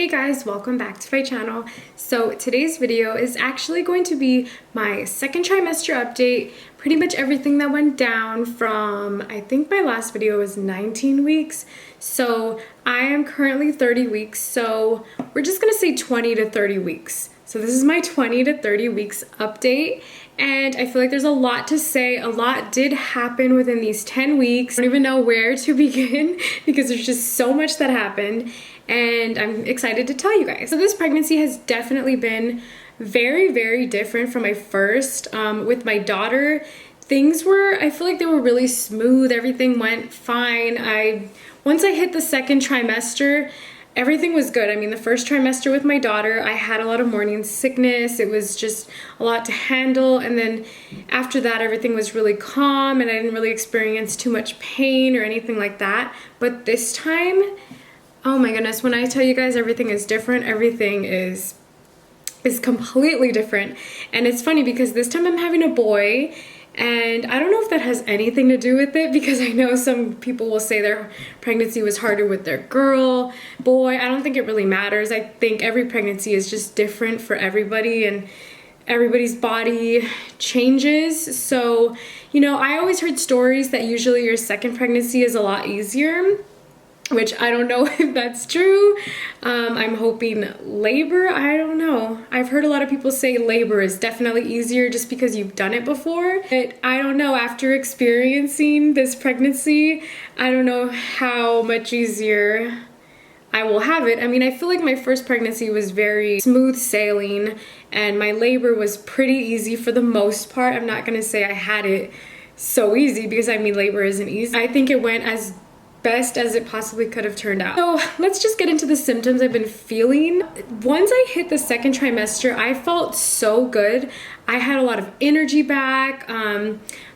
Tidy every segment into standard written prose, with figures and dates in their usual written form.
Hey guys, welcome back to my channel. So today's video is actually going to be my second trimester update. Pretty much everything that went down from, I think my last video was 19 weeks. So I am currently 30 weeks. So we're just gonna say 20 to 30 weeks. So this is my 20 to 30 weeks update. And I feel like there's a lot to say. A lot did happen within these 10 weeks. I don't even know where to begin because there's just so much that happened. And I'm excited to tell you guys. So this pregnancy has definitely been very, very different from my first. With my daughter, things were, I feel like they were really smooth. Everything went fine. Once I hit the second trimester, everything was good. I mean, the first trimester with my daughter, I had a lot of morning sickness. It was just a lot to handle. And then after that, everything was really calm and I didn't really experience too much pain or anything like that. But this time, oh my goodness, when I tell you guys everything is different, everything is completely different. And it's funny because this time I'm having a boy, and I don't know if that has anything to do with it because I know some people will say their pregnancy was harder with their girl, boy. I don't think it really matters. I think every pregnancy is just different for everybody and everybody's body changes. So, you know, I always heard stories that usually your second pregnancy is a lot easier, which I don't know if that's true. I'm hoping labor, I don't know. I've heard a lot of people say labor is definitely easier just because you've done it before. But I don't know, after experiencing this pregnancy, I don't know how much easier I will have it. I mean, I feel like my first pregnancy was very smooth sailing and my labor was pretty easy for the most part. I'm not gonna say I had it so easy because I mean, labor isn't easy. I think it went as best as it possibly could have turned out. So let's just get into the symptoms I've been feeling. Once I hit the second trimester, I felt so good. I had a lot of energy back.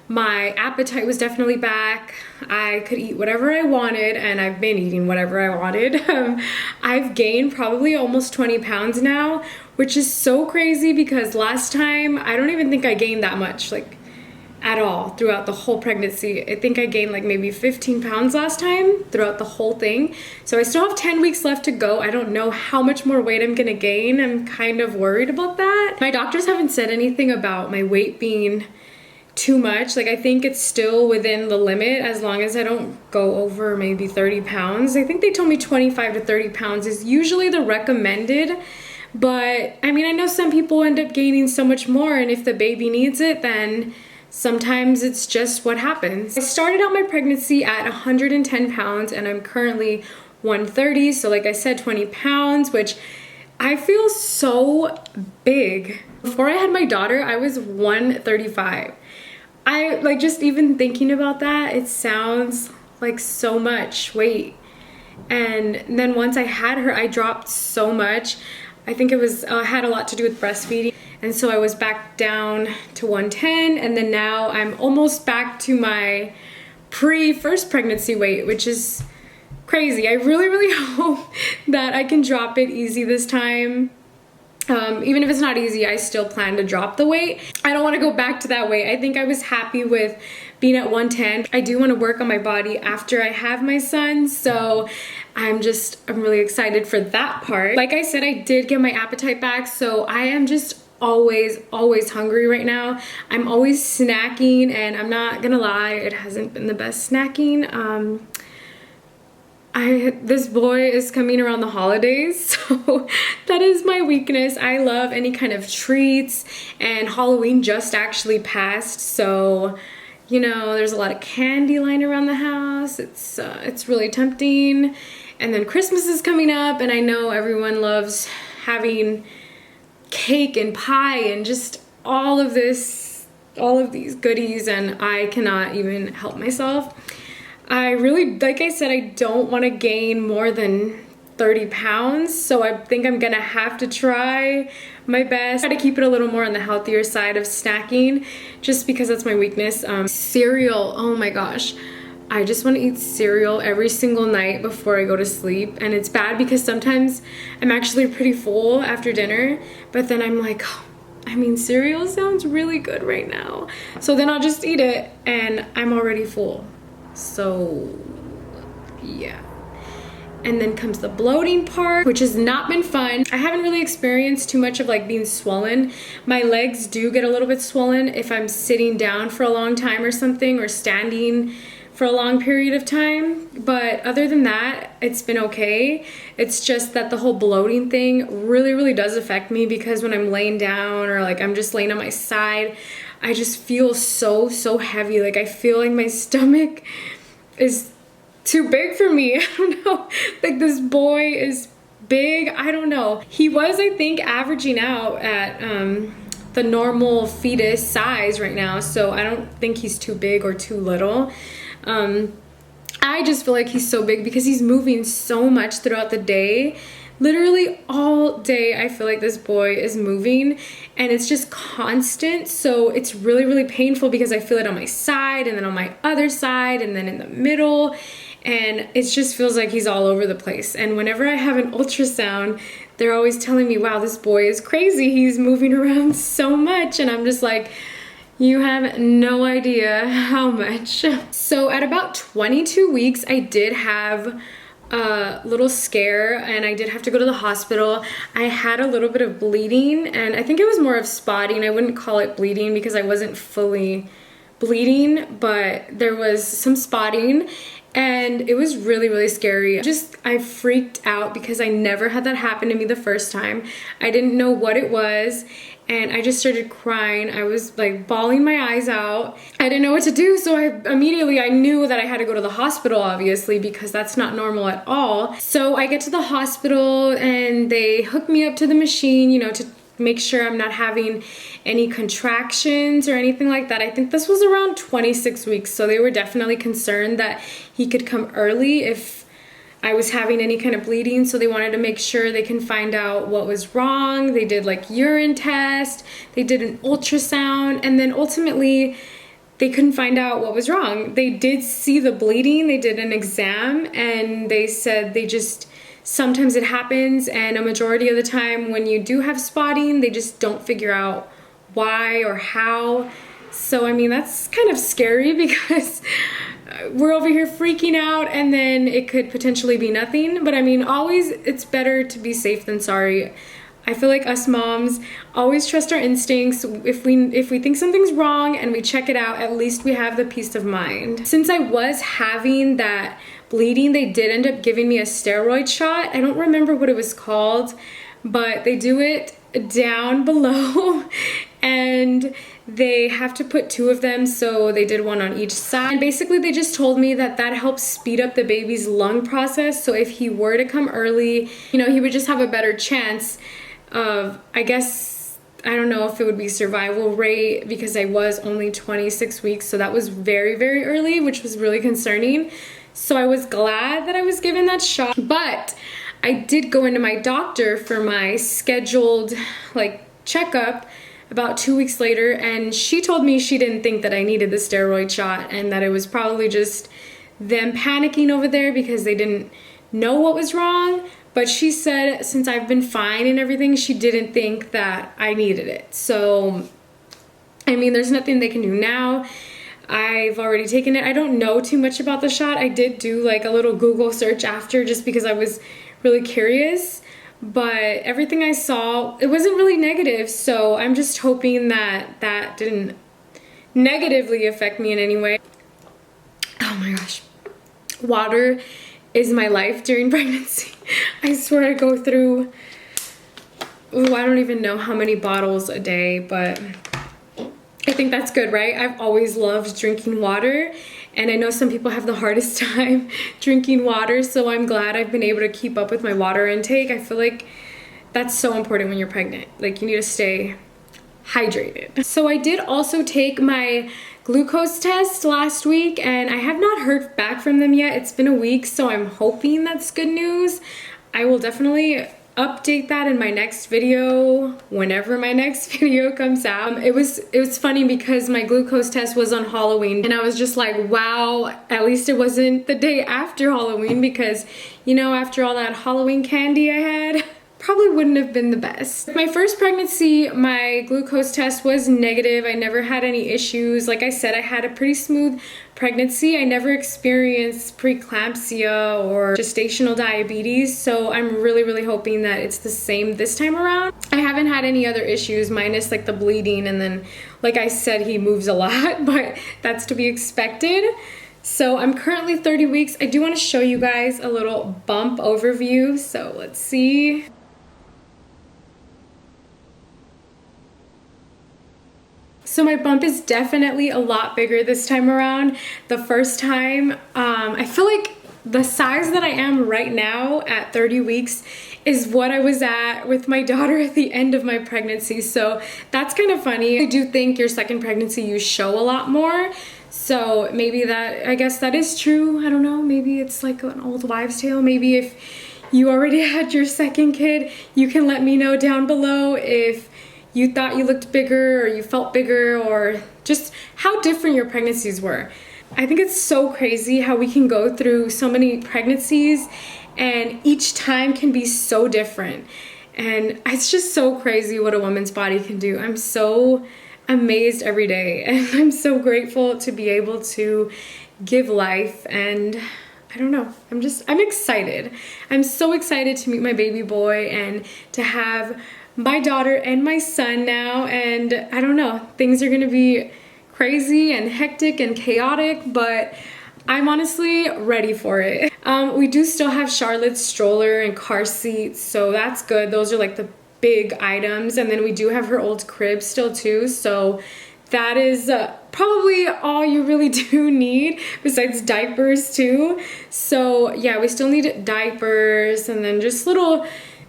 My appetite was definitely back. I could eat whatever I wanted, and I've been eating whatever I wanted. I've gained probably almost 20 pounds now, which is so crazy because last time, I don't even think I gained that much, like at all throughout the whole pregnancy. I think I gained like maybe 15 pounds last time throughout the whole thing. So I still have 10 weeks left to go. I don't know how much more weight I'm gonna gain. I'm kind of worried about that. My doctors haven't said anything about my weight being too much. Like I think it's still within the limit as long as I don't go over maybe 30 pounds. I think they told me 25 to 30 pounds is usually the recommended. But I mean, I know some people end up gaining so much more, and if the baby needs it, then sometimes it's just what happens. I started out my pregnancy at 110 pounds and I'm currently 130. So like I said, 20 pounds, which I feel so big. Before I had my daughter, I was 135. I like just even thinking about that, it sounds like so much weight. And then once I had her, I dropped so much. I think it was had a lot to do with breastfeeding. And so I was back down to 110, and then now I'm almost back to my pre-first pregnancy weight, which is crazy. I really, really hope that I can drop it easy this time. Even if it's not easy, I still plan to drop the weight. I don't want to go back to that weight. I think I was happy with being at 110. I do want to work on my body after I have my son, so I'm really excited for that part. Like I said, I did get my appetite back, so I am just always hungry right now. I'm always snacking, and I'm not gonna lie, it hasn't been the best snacking. This boy is coming around the holidays, so that is my weakness. I love any kind of treats, and Halloween just actually passed, so you know, there's a lot of candy lying around the house. It's really tempting. And then Christmas is coming up, and I know everyone loves having cake and pie and just all of these goodies, and I cannot even help myself. I really, like I said, I don't want to gain more than 30 pounds, so I think I'm gonna have to try my best. Try to keep it a little more on the healthier side of snacking, just because that's my weakness. Cereal, oh my gosh. I just want to eat cereal every single night before I go to sleep, and it's bad because sometimes I'm actually pretty full after dinner, but then I'm like, oh, I mean, cereal sounds really good right now. So then I'll just eat it and I'm already full. So yeah. and then comes the bloating part, which has not been fun. I haven't really experienced too much of like being swollen. My legs do get a little bit swollen if I'm sitting down for a long time or something, or standing for a long period of time, but other than that, it's been okay. It's just that the whole bloating thing really does affect me, because when I'm laying down or like I'm just laying on my side, I just feel so heavy. Like I feel like my stomach is too big for me. I don't know, like this boy is big. I don't know. He was, I think, averaging out at the normal fetus size right now, so I don't think he's too big or too little. I just feel like he's so big because he's moving so much throughout the day. Literally all day I feel like this boy is moving, and it's just constant. So it's really painful because I feel it on my side and then on my other side and then in the middle, and it just feels like he's all over the place. And whenever I have an ultrasound, they're always telling me, wow, this boy is crazy, he's moving around so much, and I'm just like, you have no idea how much. So at about 22 weeks, I did have a little scare, and I did have to go to the hospital. I had a little bit of bleeding, and I think it was more of spotting. I wouldn't call it bleeding because I wasn't fully bleeding, but there was some spotting, and it was really scary. I freaked out because I never had that happen to me the first time. I didn't know what it was, and I just started crying. I was like bawling my eyes out. I didn't know what to do, so I knew that I had to go to the hospital, obviously, because that's not normal at all. So I get to the hospital and they hook me up to the machine, you know, to make sure I'm not having any contractions or anything like that. I think this was around 26 weeks, so they were definitely concerned that he could come early if I was having any kind of bleeding, so they wanted to make sure they can find out what was wrong. They did like urine test, they did an ultrasound, and then ultimately they couldn't find out what was wrong. They did see the bleeding, they did an exam, and they said sometimes it happens, and a majority of the time when you do have spotting, they just don't figure out why or how. So I mean, that's kind of scary because we're over here freaking out and then it could potentially be nothing. But I mean, always it's better to be safe than sorry. I feel like us moms always trust our instincts. If we think something's wrong and we check it out, at least we have the peace of mind. Since I was having that bleeding, they did end up giving me a steroid shot. I don't remember what it was called, but they do it down below and they have to put 2 of them, so they did 1 on each side. And basically they just told me that that helps speed up the baby's lung process, so if he were to come early, you know, he would just have a better chance of, I guess, I don't know if it would be survival rate, because I was only 26 weeks, so that was very early, which was really concerning. So I was glad that I was given that shot. But I did go into my doctor for my scheduled like checkup about 2 weeks later, and she told me she didn't think that I needed the steroid shot and that it was probably just them panicking over there because they didn't know what was wrong. But she said since I've been fine and everything, she didn't think that I needed it. So, I mean, there's nothing they can do now. I've already taken it. I don't know too much about the shot. I did do like a little Google search after just because I was really curious. But everything I saw, it wasn't really negative. So I'm just hoping that that didn't negatively affect me in any way. Oh my gosh. Water is my life during pregnancy. I swear I go through, ooh, I don't even know how many bottles a day, but I think that's good, right? I've always loved drinking water, and I know some people have the hardest time drinking water, so I'm glad I've been able to keep up with my water intake. I feel like that's so important when you're pregnant. Like, you need to stay hydrated. So I did also take my glucose test last week, and I have not heard back from them yet. It's been a week, so I'm hoping that's good news. I will definitely update that in my next video, whenever my next video comes out. It was funny because my glucose test was on Halloween, and I was just like, wow, at least it wasn't the day after Halloween, because, you know, after all that Halloween candy I had, probably wouldn't have been the best. My first pregnancy, my glucose test was negative. I never had any issues. Like I said, I had a pretty smooth pregnancy. I never experienced preeclampsia or gestational diabetes, so I'm really hoping that it's the same this time around. I haven't had any other issues minus like the bleeding, and then like I said, he moves a lot, but that's to be expected. So I'm currently 30 weeks. I do want to show you guys a little bump overview. So let's see. So my bump is definitely a lot bigger this time around. The first time, I feel like the size that I am right now at 30 weeks is what I was at with my daughter at the end of my pregnancy. So that's kind of funny. I do think your second pregnancy, you show a lot more. So maybe that, I guess that is true. I don't know, maybe it's like an old wives' tale. Maybe if you already had your second kid, you can let me know down below if you thought you looked bigger or you felt bigger, or just how different your pregnancies were. I think it's so crazy how we can go through so many pregnancies and each time can be so different. And it's just so crazy what a woman's body can do. I'm so amazed every day, and I'm so grateful to be able to give life. And I don't know, I'm excited. I'm so excited to meet my baby boy and to have my daughter and my son now. And I don't know, things are gonna be crazy and hectic and chaotic, but I'm honestly ready for it. We do still have Charlotte's stroller and car seat, so that's good. Those are like the big items, and then we do have her old crib still too, so that is probably all you really do need, besides diapers too. So yeah, we still need diapers, and then just little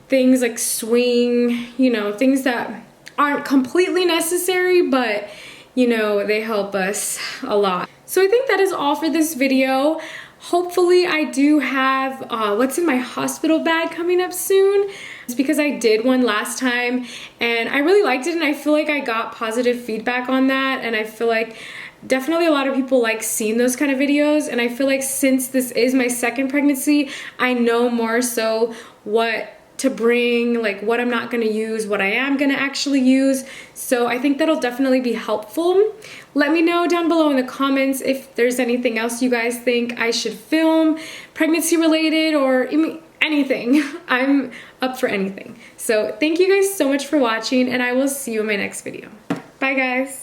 things like swing, you know, things that aren't completely necessary, but you know, they help us a lot. So I think that is all for this video. Hopefully I do have what's in my hospital bag coming up soon. It's because I did one last time and I really liked it, and I feel like I got positive feedback on that, and I feel like definitely a lot of people like seeing those kind of videos. And I feel like since this is my second pregnancy, I know more so what to bring, like what I'm not gonna use, what I am gonna actually use. So I think that'll definitely be helpful. Let me know down below in the comments if there's anything else you guys think I should film, pregnancy related or anything. I'm up for anything. So thank you guys so much for watching, and I will see you in my next video. Bye guys.